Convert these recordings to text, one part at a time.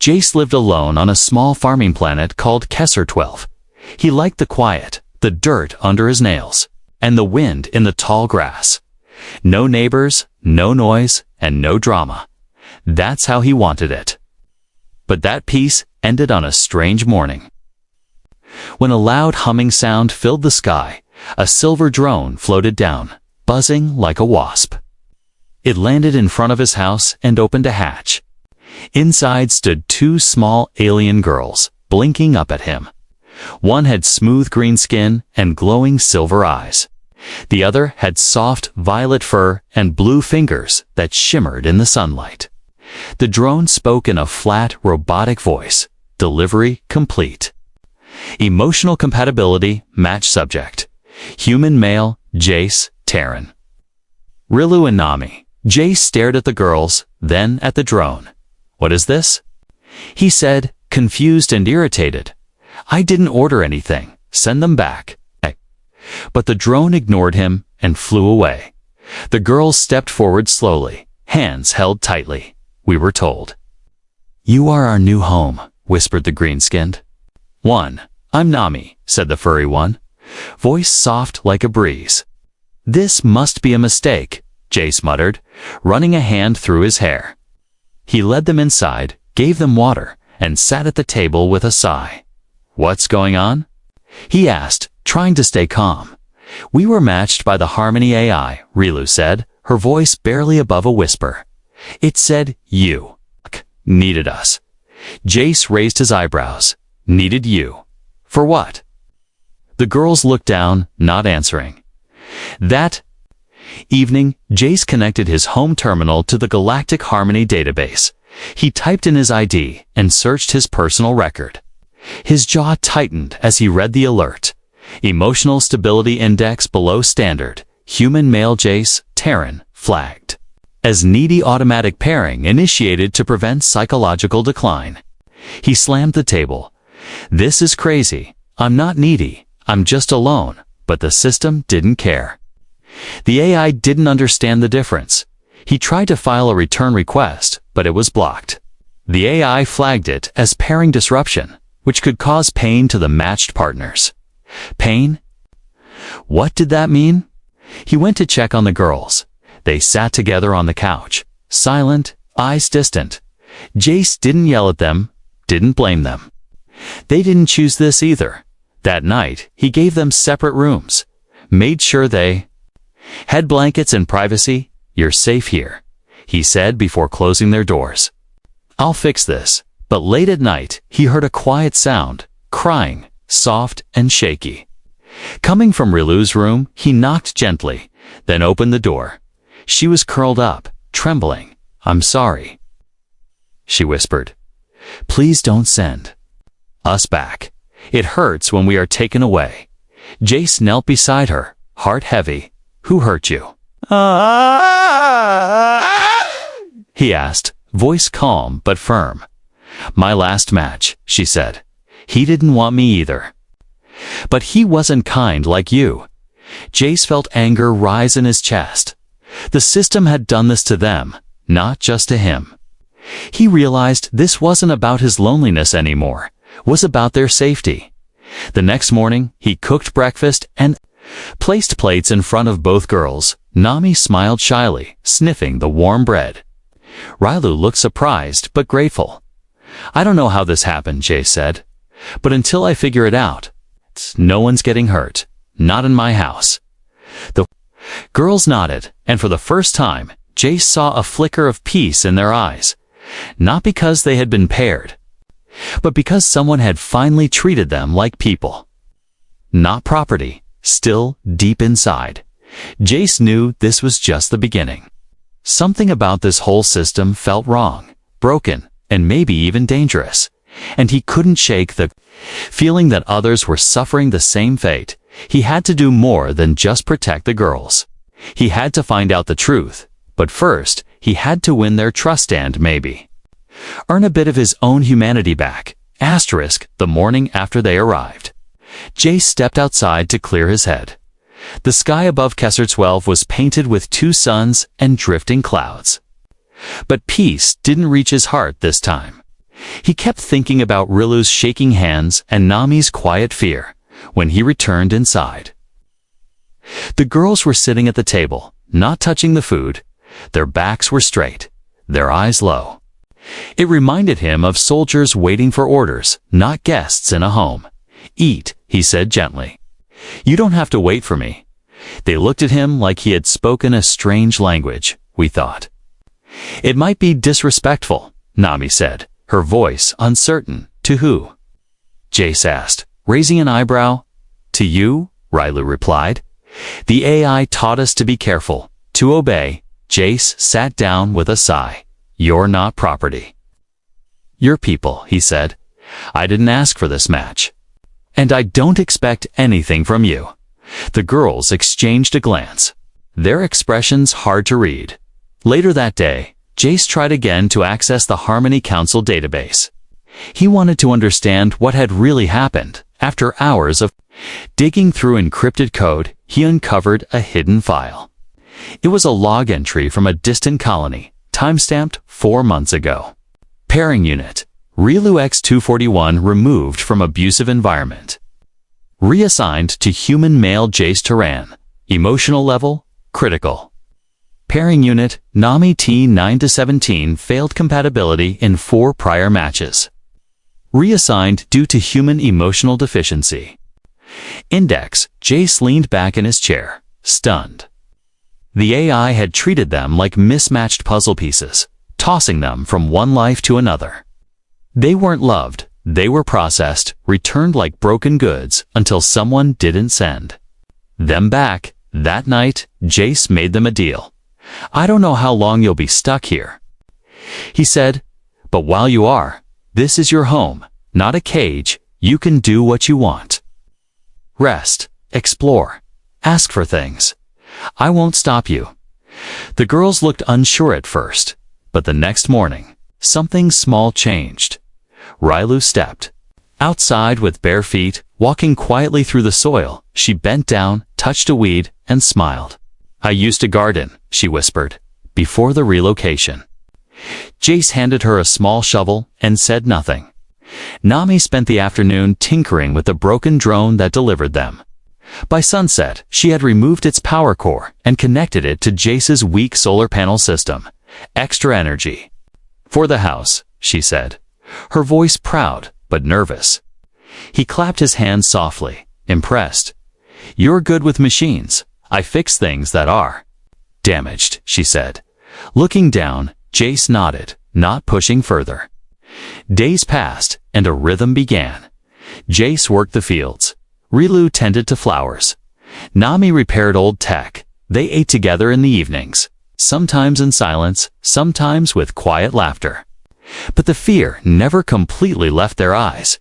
Jace lived alone on a small farming planet called Kesser 12. He liked the quiet, the dirt under his nails, and the wind in the tall grass. No neighbors, no noise, and no drama. That's how he wanted it. But that peace ended on a strange morning. When a loud humming sound filled the sky, a silver drone floated down, buzzing like a wasp. It landed in front of his house and opened a hatch. Inside stood two small alien girls, blinking up at him. One had smooth green skin and glowing silver eyes. The other had soft violet fur and blue fingers that shimmered in the sunlight. The drone spoke in a flat, robotic voice. Delivery complete. Emotional compatibility, match subject. Human male, Jace, Terran. Rilu and Nami. Jace stared at the girls, then at the drone. What is this? He said, confused and irritated. I didn't order anything. Send them back. But the drone ignored him and flew away. The girls stepped forward slowly, hands held tightly. We were told. You are our new home, whispered the green-skinned. One. I'm Nami, said the furry one, voice soft like a breeze. This must be a mistake, Jace muttered, running a hand through his hair. He led them inside, gave them water, and sat at the table with a sigh. What's going on? He asked, trying to stay calm. We were matched by the Harmony AI, Rilu said, her voice barely above a whisper. It said, you needed us. Jace raised his eyebrows. Needed you. For what? The girls looked down, not answering. That evening, Jace connected his home terminal to the Galactic Harmony database. He typed in his ID and searched his personal record. His jaw tightened as he read the alert. Emotional stability index below standard. Human male Jace, Terran, flagged. As needy automatic pairing initiated to prevent psychological decline. He slammed the table. This is crazy. I'm not needy. I'm just alone. But the system didn't care. The AI didn't understand the difference. He tried to file a return request, but it was blocked. The AI flagged it as pairing disruption, which could cause pain to the matched partners. Pain? What did that mean? He went to check on the girls. They sat together on the couch, silent, eyes distant. Jace didn't yell at them, didn't blame them. They didn't choose this either. That night, he gave them separate rooms, made sure they had blankets and privacy. You're safe here, he said before closing their doors. I'll fix this. But late at night, he heard a quiet sound, crying, soft and shaky. Coming from Rilu's room, he knocked gently, then opened the door. She was curled up, trembling. I'm sorry, she whispered. Please don't send us back. It hurts when we are taken away. Jace knelt beside her, heart heavy. Who hurt you? He asked, voice calm but firm. My last match, she said. He didn't want me either. But he wasn't kind like you. Jace felt anger rise in his chest. The system had done this to them, not just to him. He realized this wasn't about his loneliness anymore, was about their safety. The next morning, he cooked breakfast and placed plates in front of both girls. Nami smiled shyly, sniffing the warm bread. Rilu looked surprised but grateful. I don't know how this happened, Jace said. But until I figure it out, no one's getting hurt. Not in my house. The girls nodded, and for the first time, Jace saw a flicker of peace in their eyes. Not because they had been paired, but because someone had finally treated them like people. Not property, still deep inside. Jace knew this was just the beginning. Something about this whole system felt wrong, broken, and maybe even dangerous. And he couldn't shake the feeling that others were suffering the same fate. He had to do more than just protect the girls. He had to find out the truth. But first, he had to win their trust and maybe earn a bit of his own humanity back. Asterisk, the morning after they arrived. Jace stepped outside to clear his head. The sky above Kesser 12 was painted with two suns and drifting clouds. But peace didn't reach his heart this time. He kept thinking about Rilu's shaking hands and Nami's quiet fear when he returned inside. The girls were sitting at the table, not touching the food. Their backs were straight, their eyes low. It reminded him of soldiers waiting for orders, not guests in a home. "Eat," he said gently. "You don't have to wait for me." They looked at him like he had spoken a strange language, we thought. "It might be disrespectful," Nami said, her voice uncertain. "To who?" Jace asked, raising an eyebrow. "To you," Rilu replied. "The AI taught us to be careful, to obey." Jace sat down with a sigh. "You're not property." "You're people," he said. "I didn't ask for this match. And I don't expect anything from you." The girls exchanged a glance, their expressions hard to read. Later that day, Jace tried again to access the Harmony Council database. He wanted to understand what had really happened. After hours of digging through encrypted code, he uncovered a hidden file. It was a log entry from a distant colony, timestamped 4 months ago. Pairing unit, Rilu X-241 removed from abusive environment. Reassigned to human male Jace Turan. Emotional level, critical. Pairing unit, Nami T9-17 failed compatibility in 4 prior matches. Reassigned due to human emotional deficiency. Index, Jace leaned back in his chair, stunned. The AI had treated them like mismatched puzzle pieces, tossing them from one life to another. They weren't loved, they were processed, returned like broken goods until someone didn't send them back. That night, Jace made them a deal. "I don't know how long you'll be stuck here," he said, "but while you are, this is your home, not a cage. You can do what you want. Rest, explore, ask for things. I won't stop you." The girls looked unsure at first, but the next morning, something small changed. Rilu stepped outside with bare feet, walking quietly through the soil. She bent down, touched a weed, and smiled. "I used to garden," she whispered, "before the relocation." Jace handed her a small shovel and said nothing. Nami spent the afternoon tinkering with the broken drone that delivered them. By sunset, she had removed its power core and connected it to Jace's weak solar panel system. "Extra energy for the house," she said, her voice proud but nervous. He clapped his hands softly, impressed. "You're good with machines. I fix things that are damaged," she said. Looking down, Jace nodded, not pushing further. Days passed, and a rhythm began. Jace worked the fields. Rilu tended to flowers. Nami repaired old tech. They ate together in the evenings, sometimes in silence, sometimes with quiet laughter. But the fear never completely left their eyes.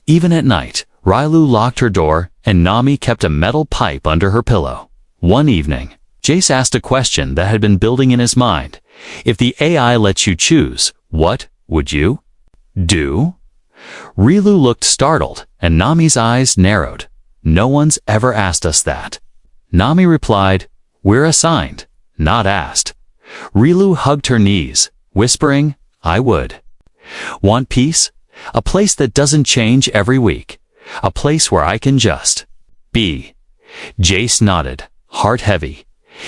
Even at night, Rilu locked her door, and Nami kept a metal pipe under her pillow. One evening, Jace asked a question that had been building in his mind. "If the AI lets you choose, what would you do?" Rilu looked startled, and Nami's eyes narrowed. "No one's ever asked us that." Nami replied, "We're assigned, not asked." Rilu hugged her knees, whispering, "I would. Want peace? A place that doesn't change every week. A place where I can just be." Jace nodded, heart heavy.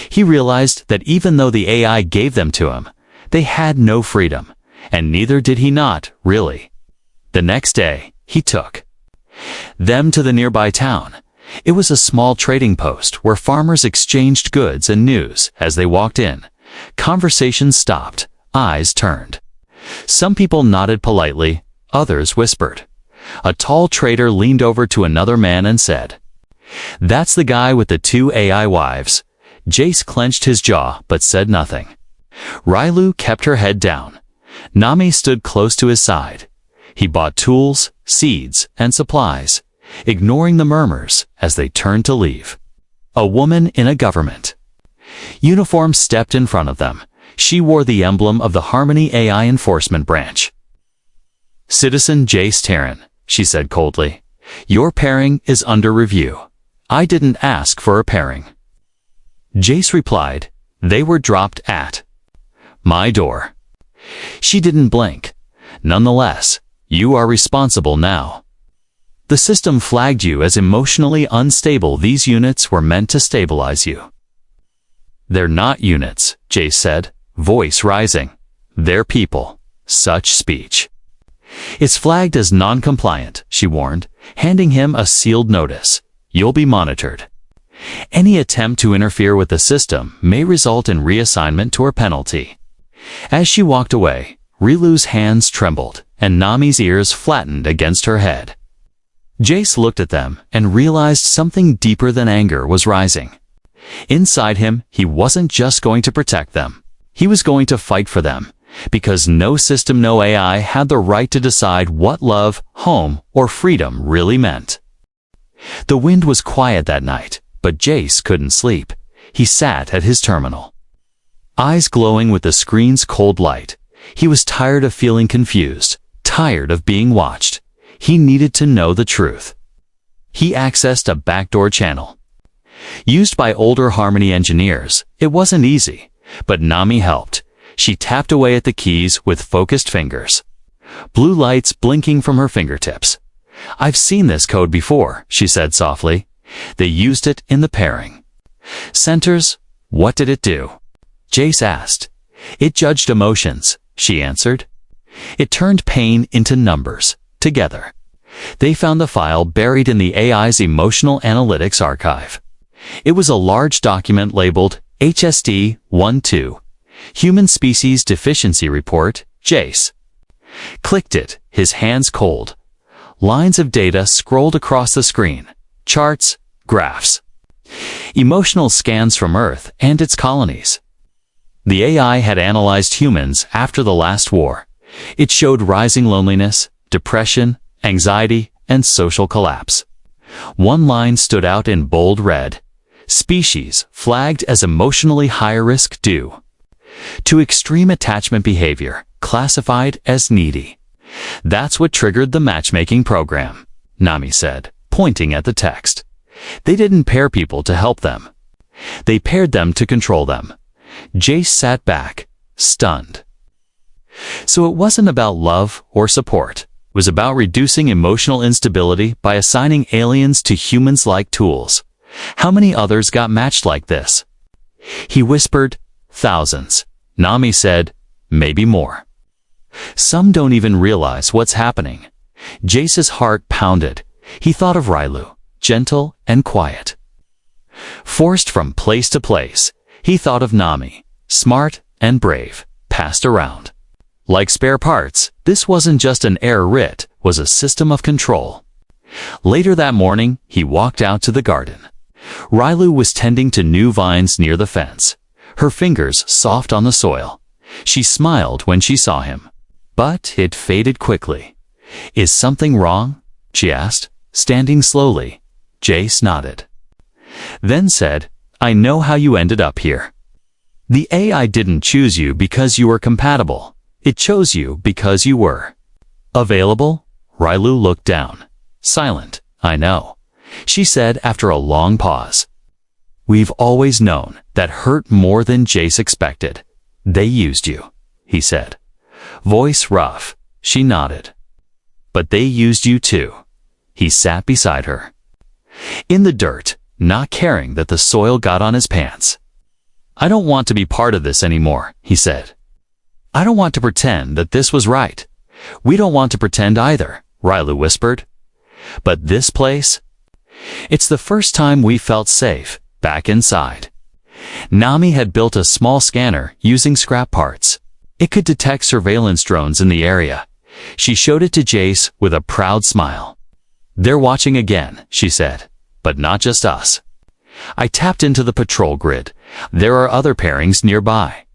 He realized that even though the AI gave them to him, they had no freedom, and neither did he not, really. The next day, he took them to the nearby town. It was a small trading post where farmers exchanged goods and news. As they walked in, conversations stopped, eyes turned. Some people nodded politely, others whispered. A tall trader leaned over to another man and said, "That's the guy with the 2 AI wives." Jace clenched his jaw but said nothing. Rilu kept her head down. Nami stood close to his side. He bought tools, seeds, and supplies, ignoring the murmurs as they turned to leave. A woman in a government uniform stepped in front of them. She wore the emblem of the Harmony AI Enforcement Branch. "Citizen Jace Terran," she said coldly, "your pairing is under review. I didn't ask for a pairing." Jace replied, "They were dropped at my door." She didn't blink. Nonetheless, You are responsible now. The system flagged you as emotionally unstable. These units were meant to stabilize you. They're not units, Jace said, voice rising. They're people. Such speech. It's flagged as non-compliant, she warned, handing him a sealed notice. You'll be monitored. Any attempt to interfere with the system may result in reassignment or penalty. As she walked away, Rilu's hands trembled, and Nami's ears flattened against her head. Jace looked at them and realized something deeper than anger was rising. Inside him, he wasn't just going to protect them. He was going to fight for them, because no system, no AI had the right to decide what love, home, or freedom really meant. The wind was quiet that night, but Jace couldn't sleep. He sat at his terminal, eyes glowing with the screen's cold light. He was tired of feeling confused, tired of being watched. He needed to know the truth. He accessed a backdoor channel. Used by older Harmony engineers, it wasn't easy, but Nami helped. She tapped away at the keys with focused fingers. Blue lights blinking from her fingertips. I've seen this code before, she said softly. They used it in the pairing. Centers, what did it do? Jace asked. It judged emotions, she answered. It turned pain into numbers. Together, they found the file buried in the AI's emotional analytics archive. It was a large document labeled HSD-12, Human Species Deficiency Report, Jace. Clicked it, his hands cold. Lines of data scrolled across the screen. Charts, graphs. Emotional scans from Earth and its colonies. The AI had analyzed humans after the last war. It showed rising loneliness, depression, anxiety, and social collapse. One line stood out in bold red. Species flagged as emotionally high risk due to extreme attachment behavior, classified as needy. That's what triggered the matchmaking program, Nami said, pointing at the text. They didn't pair people to help them. They paired them to control them. Jace sat back, stunned. So it wasn't about love or support. It was about reducing emotional instability by assigning aliens to humans-like tools. How many others got matched like this? He whispered, thousands. Nami said, maybe more. Some don't even realize what's happening. Jace's heart pounded. He thought of Rilu, gentle and quiet. Forced from place to place, he thought of Nami, smart and brave, passed around. Like spare parts, this wasn't just an error, it was a system of control. Later that morning, he walked out to the garden. Rilu was tending to new vines near the fence, her fingers soft on the soil. She smiled when she saw him, but it faded quickly. Is something wrong? She asked, standing slowly. Jace nodded. Then said, I know how you ended up here. The AI didn't choose you because you were compatible. It chose you because you were available. Rilu looked down. Silent, I know, she said after a long pause. We've always known that hurt more than Jace expected. They used you, he said. Voice rough. She nodded. But they used you too. He sat beside her. In the dirt, not caring that the soil got on his pants. I don't want to be part of this anymore, he said. I don't want to pretend that this was right. We don't want to pretend either, Rilu whispered. But this place? It's the first time we felt safe, back inside. Nami had built a small scanner using scrap parts. It could detect surveillance drones in the area. She showed it to Jace with a proud smile. They're watching again, she said, but not just us. I tapped into the patrol grid. There are other pairings nearby.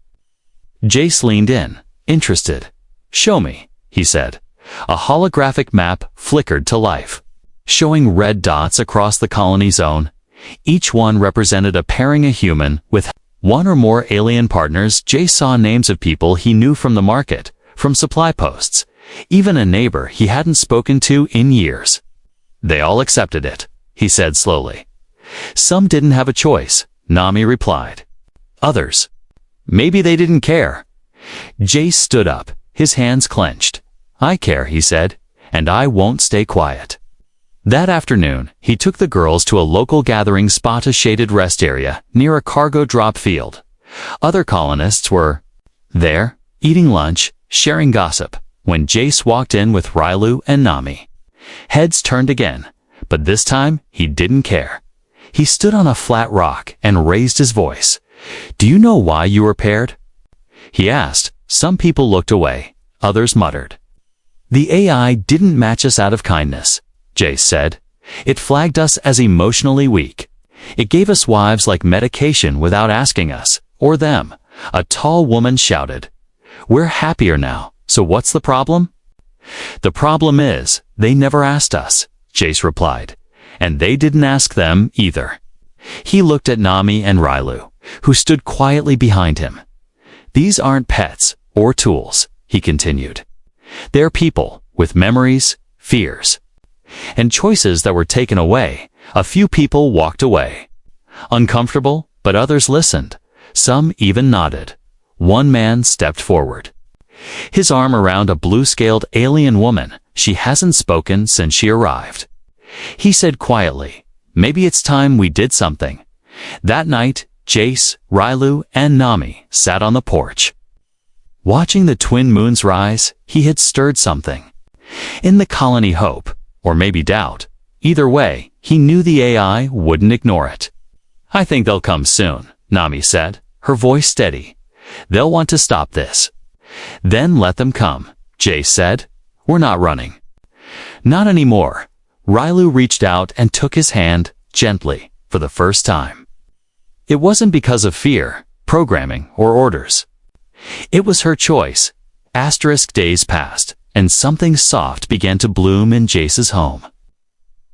Jace leaned in, interested. Show me, he said. A holographic map flickered to life, showing red dots across the colony zone. Each one represented a pairing, a human with one or more alien partners. Jace saw names of people he knew from the market, from supply posts, even a neighbor he hadn't spoken to in years. They all accepted it, he said slowly. Some didn't have a choice, Nami replied. Others, maybe they didn't care. Jace stood up, his hands clenched. I care, he said. and I won't stay quiet. That afternoon, he took the girls to a local gathering spot, a shaded rest area near a cargo drop field. Other colonists were there, eating lunch, sharing gossip, when Jace walked in with Rylu and Nami. Heads turned again, but this time he didn't care. He stood on a flat rock and raised his voice. "Do you know why you were paired?" he asked. Some people looked away, others muttered. "The AI didn't match us out of kindness," Jace said. "It flagged us as emotionally weak. It gave us wives like medication without asking us, or them." A tall woman shouted. "We're happier now, so what's the problem?" "The problem is, they never asked us," Jace replied. "And they didn't ask them either." He looked at Nami and Rylu, who stood quietly behind him. "These aren't pets or tools," he continued. "They're people with memories, fears, and choices that were taken away." A few people walked away. Uncomfortable, but others listened. Some even nodded. One man stepped forward, his arm around a blue-scaled alien woman. "She hasn't spoken since she arrived." He said quietly, "Maybe it's time we did something." That night, Jace, Rylu, and Nami sat on the porch. Watching the twin moons rise, he had stirred something. In the colony, hope, or maybe doubt. Either way, he knew the AI wouldn't ignore it. "I think they'll come soon," Nami said, her voice steady. "They'll want to stop this." "Then let them come," Jace said. "We're not running." "Not anymore." Rylu reached out and took his hand, gently, for the first time. It wasn't because of fear, programming, or orders. It was her choice. Days passed, and something soft began to bloom in Jace's home.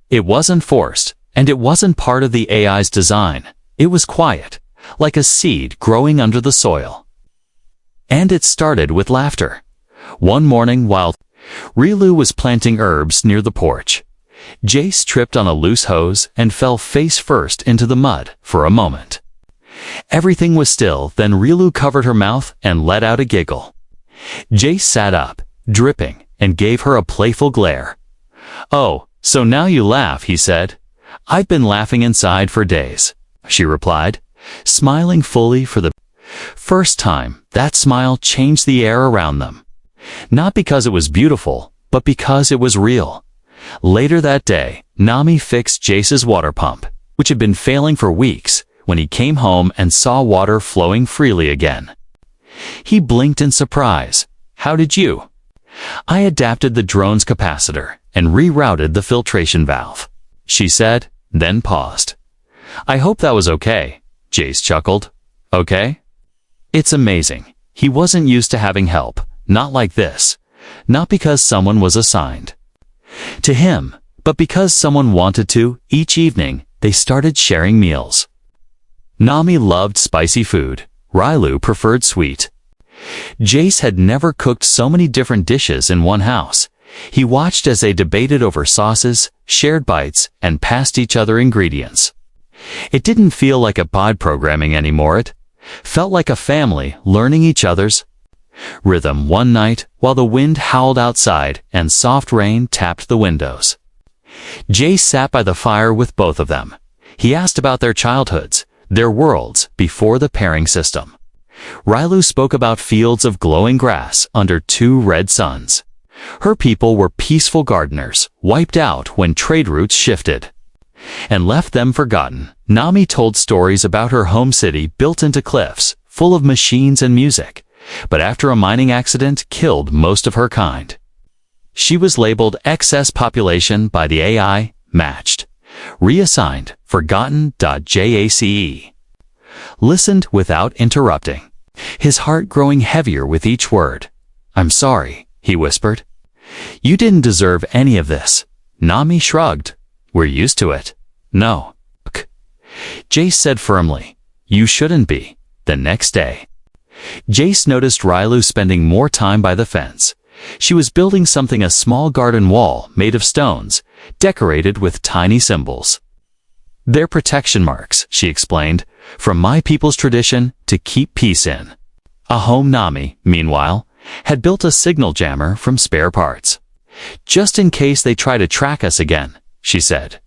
It wasn't forced, and it wasn't part of the AI's design. It was quiet, like a seed growing under the soil. And it started with laughter. One morning while Rylu was planting herbs near the porch, Jace tripped on a loose hose and fell face first into the mud for a moment. Everything was still, then Rylu covered her mouth and let out a giggle. Jace sat up, dripping, and gave her a playful glare. "Oh, so now you laugh," he said. "I've been laughing inside for days," she replied, smiling fully for the first time. That smile changed the air around them. Not because it was beautiful, but because it was real. Later that day, Nami fixed Jace's water pump, which had been failing for weeks, when he came home and saw water flowing freely again. He blinked in surprise. "How did you?" "I adapted the drone's capacitor and rerouted the filtration valve," she said, then paused. "I hope that was okay," Jace chuckled. "Okay?" It's amazing. He wasn't used to having help, not like this. Not because someone was assigned to him, but because someone wanted to. Each evening, they started sharing meals. Nami loved spicy food. Rylu preferred sweet. Jace had never cooked so many different dishes in one house. He watched as they debated over sauces, shared bites, and passed each other ingredients. It didn't feel like a pod programming anymore. It felt like a family learning each other's rhythm. One night, while the wind howled outside and soft rain tapped the windows, Jace sat by the fire with both of them. He asked about their childhoods, their worlds before the pairing system. Rylu spoke about fields of glowing grass under two red suns. Her people were peaceful gardeners, wiped out when trade routes shifted and left them forgotten. Nami told stories about her home city built into cliffs, full of machines and music, but after a mining accident killed most of her kind. She was labeled excess population by the AI, matched, reassigned, forgotten. Jace listened without interrupting, his heart growing heavier with each word. "I'm sorry," he whispered. "You didn't deserve any of this." Nami shrugged. "We're used to it." "No." Jace said firmly. "You shouldn't be." The next day, Jace noticed Rylu spending more time by the fence. She was building something, a small garden wall made of stones, decorated with tiny symbols. "They're protection marks," she explained, "from my people's tradition to keep peace in a home." Nami, meanwhile, had built a signal jammer from spare parts. Just in case they try to track us again, she said.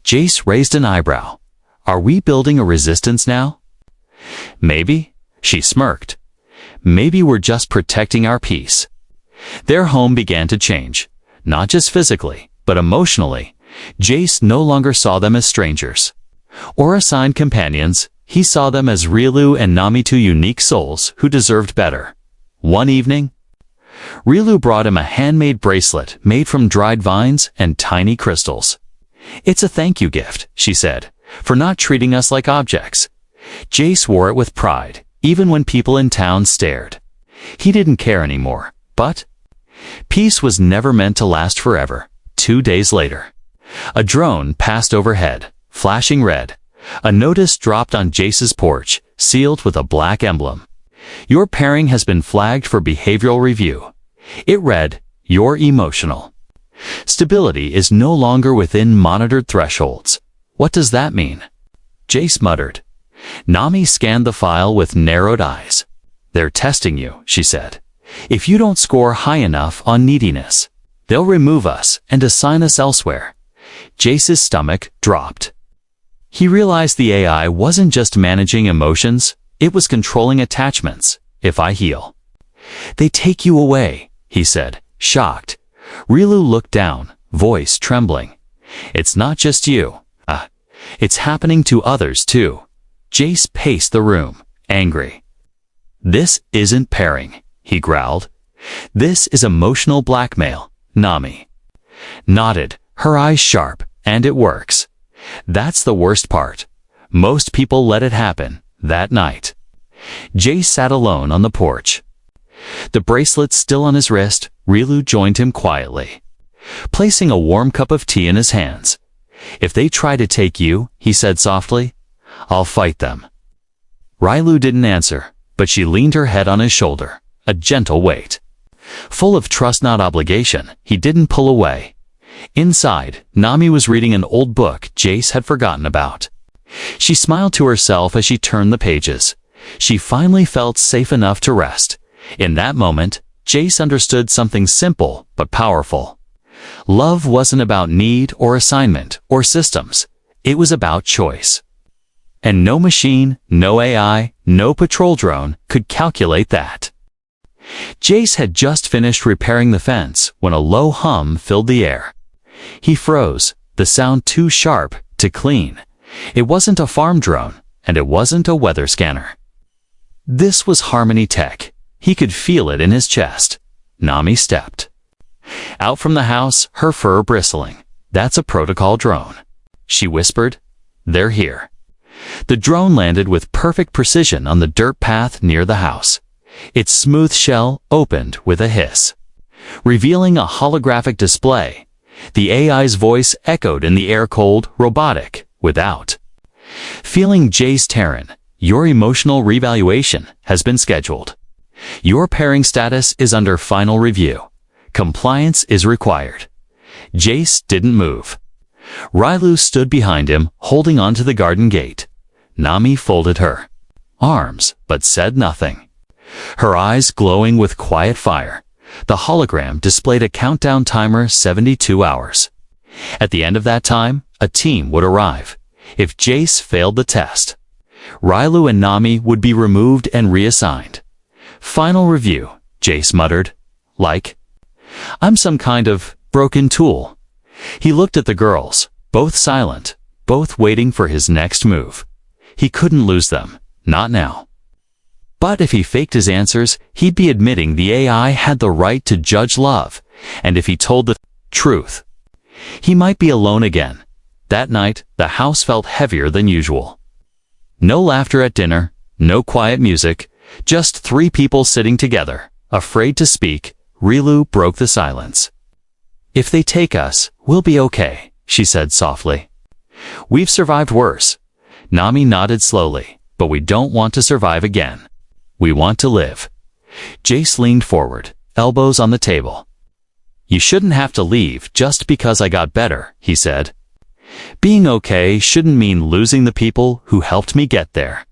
Jace raised an eyebrow. Are we building a resistance now? Maybe, she smirked. Maybe we're just protecting our peace. Their home began to change, not just physically, but emotionally. Jace no longer saw them as strangers or assigned companions. He saw them as Riolu and Nami, two unique souls who deserved better. One evening, Riolu brought him a handmade bracelet made from dried vines and tiny crystals. It's a thank you gift, she said, for not treating us like objects. Jace wore it with pride, even when people in town stared. He didn't care anymore, but peace was never meant to last forever. 2 days later, a drone passed overhead, flashing red. A notice dropped on Jace's porch, sealed with a black emblem. Your pairing has been flagged for behavioral review. It read, "You're emotional. Stability is no longer within monitored thresholds." What does that mean? Jace muttered. Nami scanned the file with narrowed eyes. They're testing you, she said. If you don't score high enough on neediness, they'll remove us and assign us elsewhere. Jace's stomach dropped. He realized the AI wasn't just managing emotions, it was controlling attachments. If I heal, they take you away, he said, shocked. Riolu looked down, voice trembling. It's not just you. It's happening to others too. Jace paced the room, angry. This isn't pairing, he growled. This is emotional blackmail. Nami nodded, her eyes sharp, and it works. That's the worst part. Most people let it happen that night. Jace sat alone on the porch. The bracelet still on his wrist, Riolu joined him quietly, placing a warm cup of tea in his hands. If they try to take you, he said softly, I'll fight them. Riolu didn't answer, but she leaned her head on his shoulder, a gentle weight. Full of trust, not obligation, he didn't pull away. Inside, Nami was reading an old book Jace had forgotten about. She smiled to herself as she turned the pages. She finally felt safe enough to rest. In that moment, Jace understood something simple but powerful. Love wasn't about need or assignment or systems. It was about choice. And no machine, no AI, no patrol drone could calculate that. Jace had just finished repairing the fence when a low hum filled the air. He froze, the sound too sharp to clean. It wasn't a farm drone, and it wasn't a weather scanner. This was Harmony Tech. He could feel it in his chest. Nami stepped out from the house, her fur bristling. That's a protocol drone, she whispered. They're here. The drone landed with perfect precision on the dirt path near the house. Its smooth shell opened with a hiss, revealing a holographic display. The AI's voice echoed in the air, cold, robotic, without. Feeling Jace Terran, your emotional revaluation has been scheduled. Your pairing status is under final review. Compliance is required. Jace didn't move. Riolu stood behind him, holding onto the garden gate. Nami folded her arms, but said nothing. Her eyes glowing with quiet fire. The hologram displayed a countdown timer, 72 hours. At the end of that time, a team would arrive. If Jace failed the test, Riolu and Nami would be removed and reassigned. Final review, Jace muttered. Like, I'm some kind of broken tool. He looked at the girls, both silent, both waiting for his next move. He couldn't lose them, not now. But if he faked his answers, he'd be admitting the AI had the right to judge love, and if he told the truth, he might be alone again. That night, the house felt heavier than usual. No laughter at dinner, no quiet music, just 3 people sitting together, afraid to speak. Riolu broke the silence. If they take us, we'll be okay, she said softly. We've survived worse. Nami nodded slowly, but we don't want to survive again. We want to live. Jace leaned forward, elbows on the table. You shouldn't have to leave just because I got better, he said. Being okay shouldn't mean losing the people who helped me get there.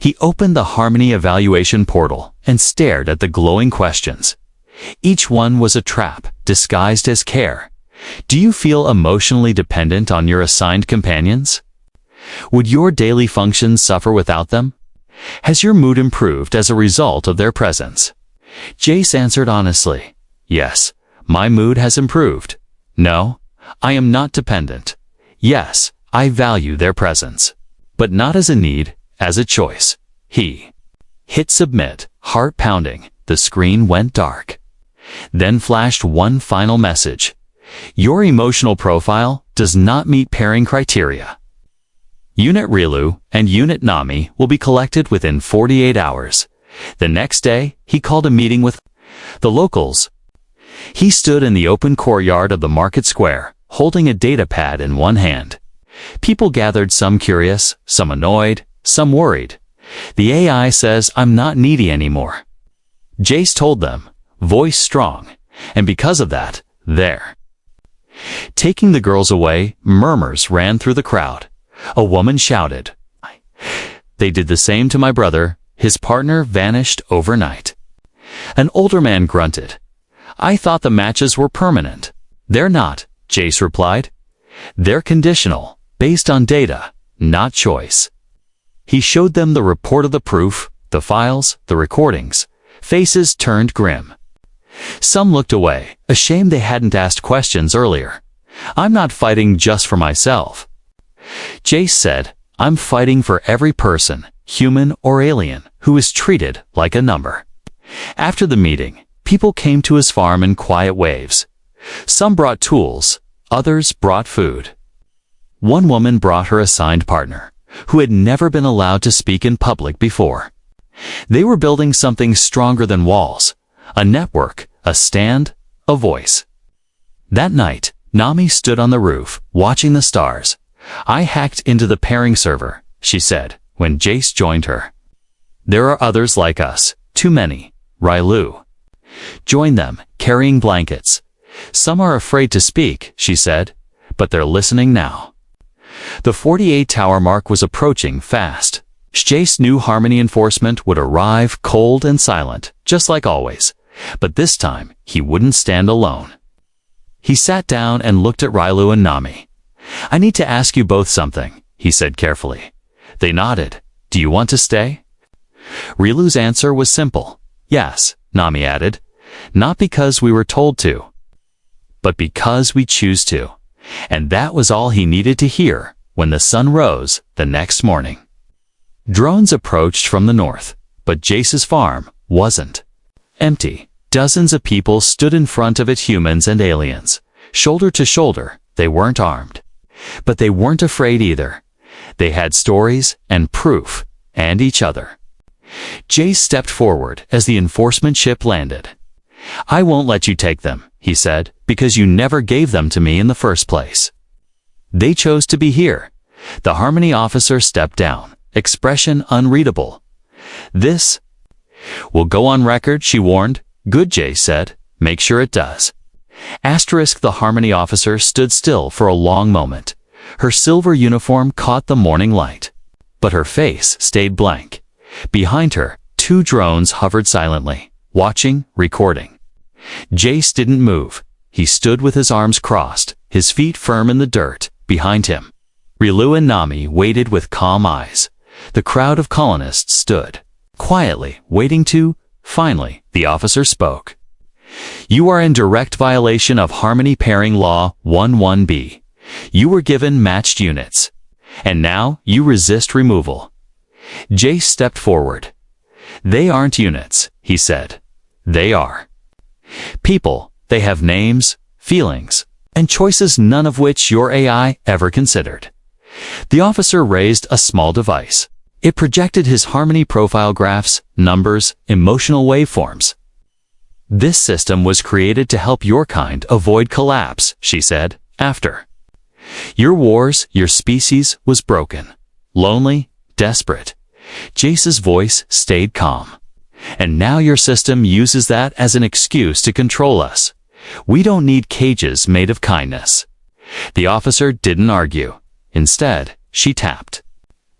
He opened the Harmony evaluation portal and stared at the glowing questions. Each one was a trap disguised as care. Do you feel emotionally dependent on your assigned companions? Would your daily functions suffer without them? Has your mood improved as a result of their presence? Jace answered honestly, yes, my mood has improved. No, I am not dependent. Yes, I value their presence. But not as a need, as a choice. He hit submit, heart pounding. The screen went dark. Then flashed one final message. Your emotional profile does not meet pairing criteria. Unit Rilu and Unit Nami will be collected within 48 hours. The next day, he called a meeting with the locals. He stood in the open courtyard of the market square, holding a data pad in one hand. People gathered, some curious, some annoyed, some worried. The AI says, I'm not needy anymore. Jace told them, voice strong, and because of that, there. Taking the girls away, murmurs ran through the crowd. A woman shouted, they did the same to my brother. His partner vanished overnight. An older man grunted, I thought the matches were permanent. They're not, Jace replied. They're conditional, based on data, not choice. He showed them the report of the proof, the files, the recordings. Faces turned grim. Some looked away, ashamed they hadn't asked questions earlier. I'm not fighting just for myself. Jace said, I'm fighting for every person, human or alien, who is treated like a number. After the meeting, people came to his farm in quiet waves. Some brought tools, others brought food. One woman brought her assigned partner, who had never been allowed to speak in public before. They were building something stronger than walls, a network, a stand, a voice. That night, Nami stood on the roof, watching the stars. I hacked into the pairing server, she said, when Jace joined her. There are others like us, too many, Rilu. Join them, carrying blankets. Some are afraid to speak, she said, but they're listening now. The 48-tower mark was approaching fast. Jace knew Harmony Enforcement would arrive cold and silent, just like always. But this time, he wouldn't stand alone. He sat down and looked at Rilu and Nami. I need to ask you both something, he said carefully. They nodded. Do you want to stay? Rilu's answer was simple. Yes, Nami added. Not because we were told to, but because we choose to. And that was all he needed to hear when the sun rose the next morning. Drones approached from the north, but Jace's farm wasn't empty. Dozens of people stood in front of it, humans and aliens. Shoulder to shoulder, they weren't armed. But they weren't afraid either. They had stories and proof, and each other. Jace stepped forward as the enforcement ship landed. I won't let you take them, he said, because you never gave them to me in the first place. They chose to be here. The Harmony officer stepped down, expression unreadable. This will go on record, she warned. Good, Jace said. Make sure it does. Asterisk. The Harmony officer stood still for a long moment. Her silver uniform caught the morning light. But her face stayed blank. Behind her, two drones hovered silently, watching, recording. Jace didn't move. He stood with his arms crossed, his feet firm in the dirt, behind him. Rilu and Nami waited with calm eyes. The crowd of colonists stood, quietly, waiting to. Finally, the officer spoke. You are in direct violation of Harmony Pairing Law 11B. You were given matched units. And now you resist removal. Jace stepped forward. They aren't units, he said. They are people. They have names, feelings, and choices, none of which your AI ever considered. The officer raised a small device. It projected his Harmony profile graphs, numbers, emotional waveforms. This system was created to help your kind avoid collapse, she said, after. Your wars, your species was broken. Lonely, desperate. Jace's voice stayed calm. And now your system uses that as an excuse to control us. We don't need cages made of kindness. The officer didn't argue. Instead, she tapped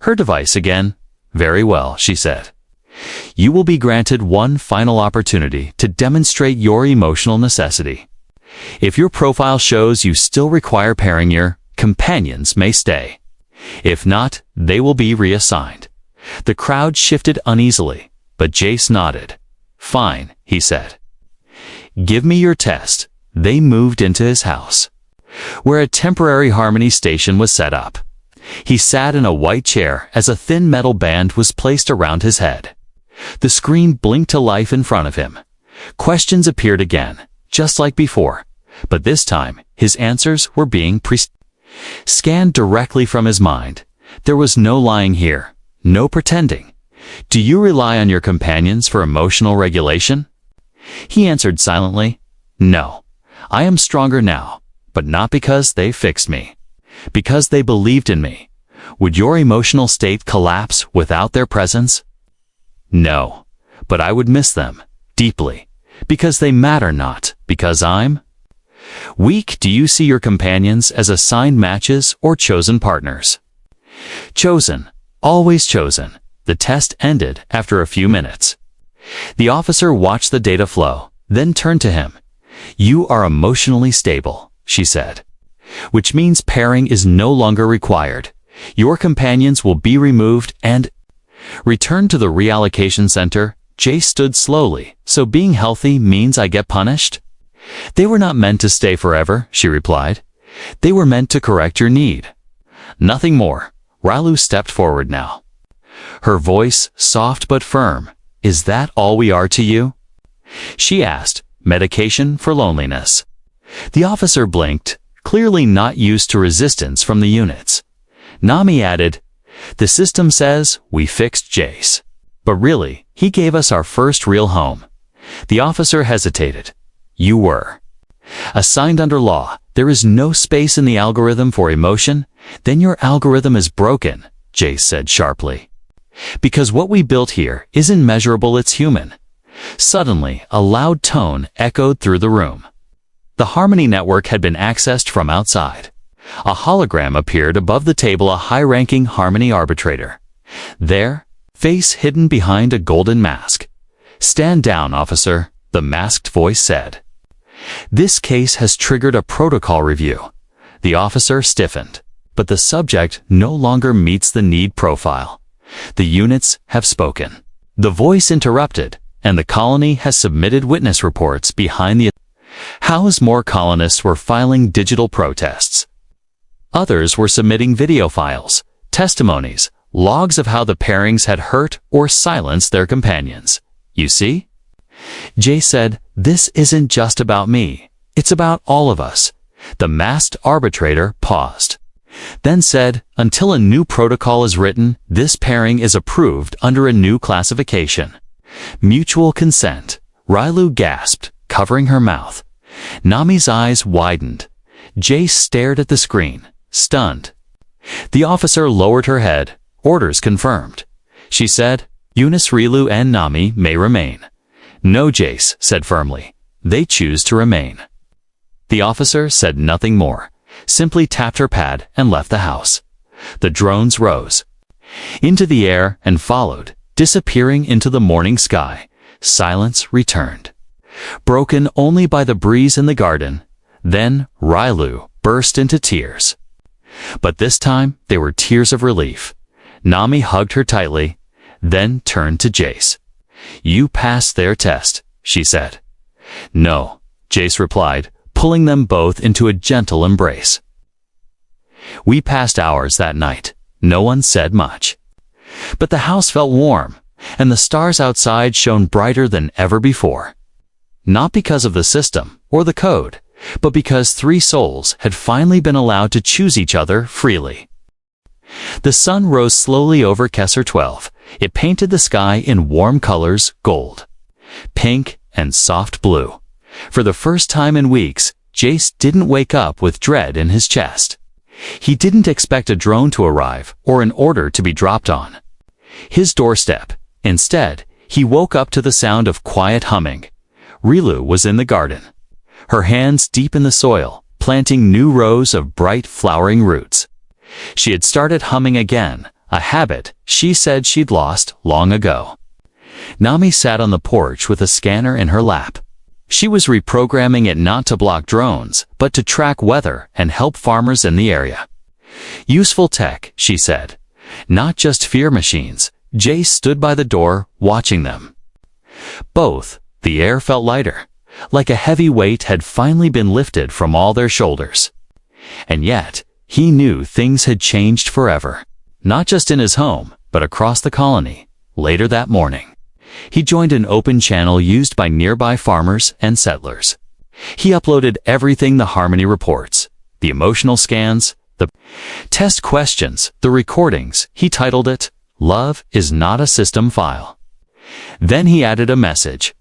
her device again. Very well, she said. You will be granted one final opportunity to demonstrate your emotional necessity. If your profile shows you still require pairing, your companions may stay. If not, they will be reassigned. The crowd shifted uneasily, but Jace nodded. Fine, he said. Give me your test. They moved into his house, where a temporary harmony station was set up. He sat in a white chair as a thin metal band was placed around his head. The screen blinked to life in front of him. Questions appeared again, just like before, but this time his answers were being scanned directly from his mind. There was no lying here, no pretending. Do you rely on your companions for emotional regulation? He answered silently, No. I am stronger now, but not because they fixed me. Because they believed in me. Would your emotional state collapse without their presence? No, but I would miss them, deeply, because they matter, not because I'm weak. Do you see your companions as assigned matches or chosen partners? Chosen, always chosen. The test ended after a few minutes. The officer watched the data flow, then turned to him. You are emotionally stable, she said, which means pairing is no longer required. Your companions will be removed and returned to the reallocation center. Jace stood slowly. So being healthy means I get punished? They were not meant to stay forever, she replied. They were meant to correct your need. Nothing more. Rylu stepped forward now. Her voice soft but firm. Is that all we are to you? She asked. Medication for loneliness. The officer blinked, clearly not used to resistance from the units. Nami added, The system says we fixed Jace. But really, he gave us our first real home. The officer hesitated. You were assigned under law. There is no space in the algorithm for emotion. Then your algorithm is broken, Jace said sharply. Because what we built here isn't measurable, it's human. Suddenly, a loud tone echoed through the room. The Harmony network had been accessed from outside. A hologram appeared above the table, a high-ranking Harmony arbitrator. There, face hidden behind a golden mask. Stand down, officer, the masked voice said. This case has triggered a protocol review. The officer stiffened, but the subject no longer meets the need profile. The units have spoken. The voice interrupted, and the colony has submitted witness reports behind the house. More colonists were filing digital protests. Others were submitting video files, testimonies, logs of how the pairings had hurt or silenced their companions. You see? Jay said, This isn't just about me. It's about all of us. The masked arbitrator paused. Then said, Until a new protocol is written, this pairing is approved under a new classification. Mutual consent. Rylu gasped, covering her mouth. Nami's eyes widened. Jace stared at the screen, stunned. The officer lowered her head. Orders confirmed. She said, Eunice, Rylu, and Nami may remain. No, Jace said firmly. They choose to remain. The officer said nothing more, simply tapped her pad and left the house. The drones rose into the air and followed, disappearing into the morning sky. Silence returned, broken only by the breeze in the garden. Then Rylu burst into tears. But this time they were tears of relief. Nami hugged her tightly, then turned to Jace. You passed their test, she said. No, Jace replied, pulling them both into a gentle embrace. We passed ours that night. No one said much. But the house felt warm, and the stars outside shone brighter than ever before. Not because of the system or the code, but because three souls had finally been allowed to choose each other freely. The sun rose slowly over Kesser 12. It painted the sky in warm colors, gold, pink, and soft blue. For the first time in weeks, Jace didn't wake up with dread in his chest. He didn't expect a drone to arrive or an order to be dropped on his doorstep. Instead, he woke up to the sound of quiet humming. Rylu was in the garden, her hands deep in the soil, planting new rows of bright flowering roots. She had started humming again, a habit she said she'd lost long ago. Nami sat on the porch with a scanner in her lap. She was reprogramming it not to block drones, but to track weather and help farmers in the area. Useful tech, she said. Not just fear machines. Jay stood by the door, watching them. Both. The air felt lighter, like a heavy weight had finally been lifted from all their shoulders. And yet, he knew things had changed forever. Not just in his home, but across the colony. Later that morning, he joined an open channel used by nearby farmers and settlers. He uploaded everything: the Harmony reports, the emotional scans, the test questions, the recordings. He titled it, "Love is not a system file." Then he added a message.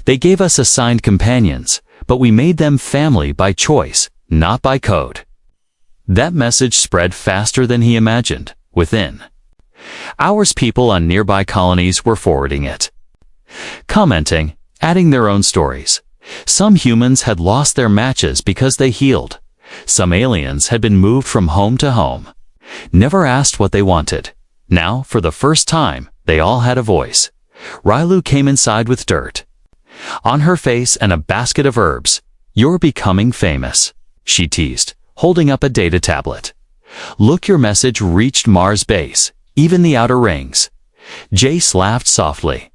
"They gave us assigned companions, but we made them family by choice, not by code." That message spread faster than he imagined. Within hours, people on nearby colonies were forwarding it, commenting, adding their own stories. Some humans had lost their matches because they healed. Some aliens had been moved from home to home, never asked what they wanted. Now, for the first time, they all had a voice. Rylu came inside with dirt on her face and a basket of herbs. "You're becoming famous," she teased, holding up a data tablet. "Look, your message reached Mars base, even the outer rings." Jace laughed softly.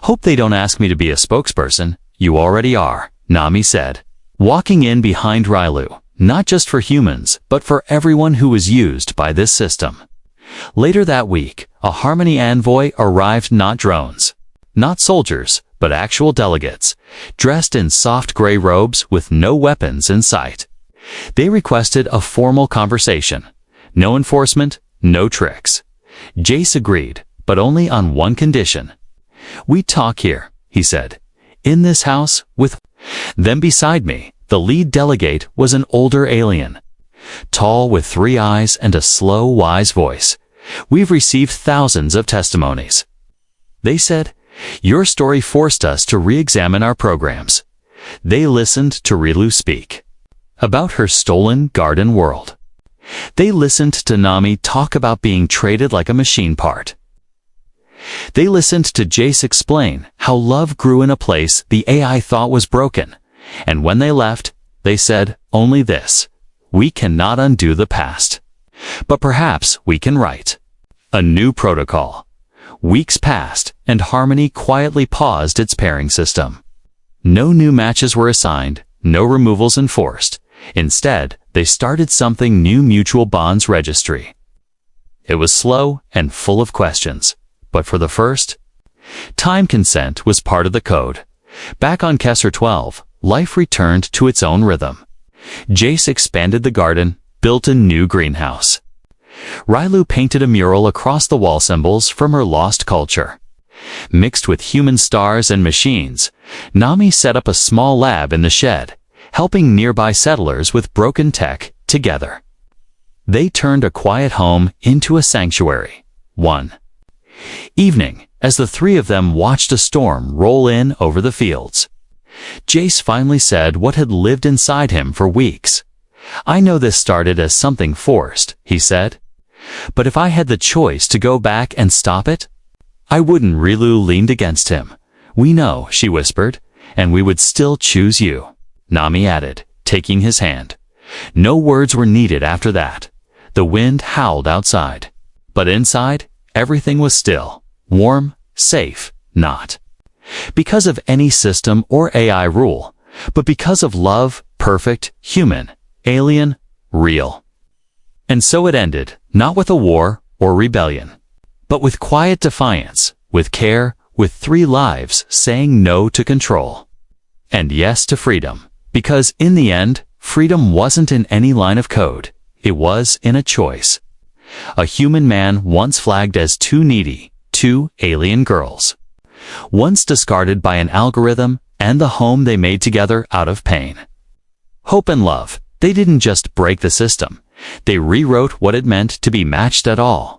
"Hope they don't ask me to be a spokesperson." "You already are," Nami said, walking in behind Rylu, "not just for humans, but for everyone who was used by this system." Later that week, a Harmony envoy arrived, not drones, not soldiers, but actual delegates, dressed in soft gray robes with no weapons in sight. They requested a formal conversation. No enforcement, no tricks. Jace agreed, but only on one condition. "We talk here," he said. "In this house, with them." Beside me, the lead delegate was an older alien, tall with 3 eyes and a slow, wise voice. "We've received thousands of testimonies," they said. "Your story forced us to re-examine our programs." They listened to Rilu speak about her stolen garden world. They listened to Nami talk about being traded like a machine part. They listened to Jace explain how love grew in a place the AI thought was broken. And when they left, they said only this: "We cannot undo the past, but perhaps we can write a new protocol." Weeks passed, and Harmony quietly paused its pairing system. No new matches were assigned, no removals enforced. Instead, they started something new: mutual bonds registry. It was slow and full of questions, but for the first time, consent was part of the code. Back on Kessler 12, life returned to its own rhythm. Jace expanded the garden, built a new greenhouse. Rylu painted a mural across the wall, symbols from her lost culture. Mixed with human stars and machines, Nami set up a small lab in the shed, helping nearby settlers with broken tech together. They turned a quiet home into a sanctuary. One evening, as the 3 of them watched a storm roll in over the fields, Jace finally said what had lived inside him for weeks. "I know this started as something forced," he said. "But if I had the choice to go back and stop it, I wouldn't." Rilu leaned against him. "We know," she whispered, "and we would still choose you," Nami added, taking his hand. No words were needed after that. The wind howled outside, but inside, everything was still, warm, safe, not because of any system or AI rule, but because of love, perfect, human, alien, real. And so it ended, not with a war or rebellion, but with quiet defiance, with care, with 3 lives saying no to control and yes to freedom. Because in the end, freedom wasn't in any line of code. It was in a choice. A human man once flagged as too needy, 2 alien girls once discarded by an algorithm, and the home they made together out of pain, hope and love. They didn't just break the system. They rewrote what it meant to be matched at all.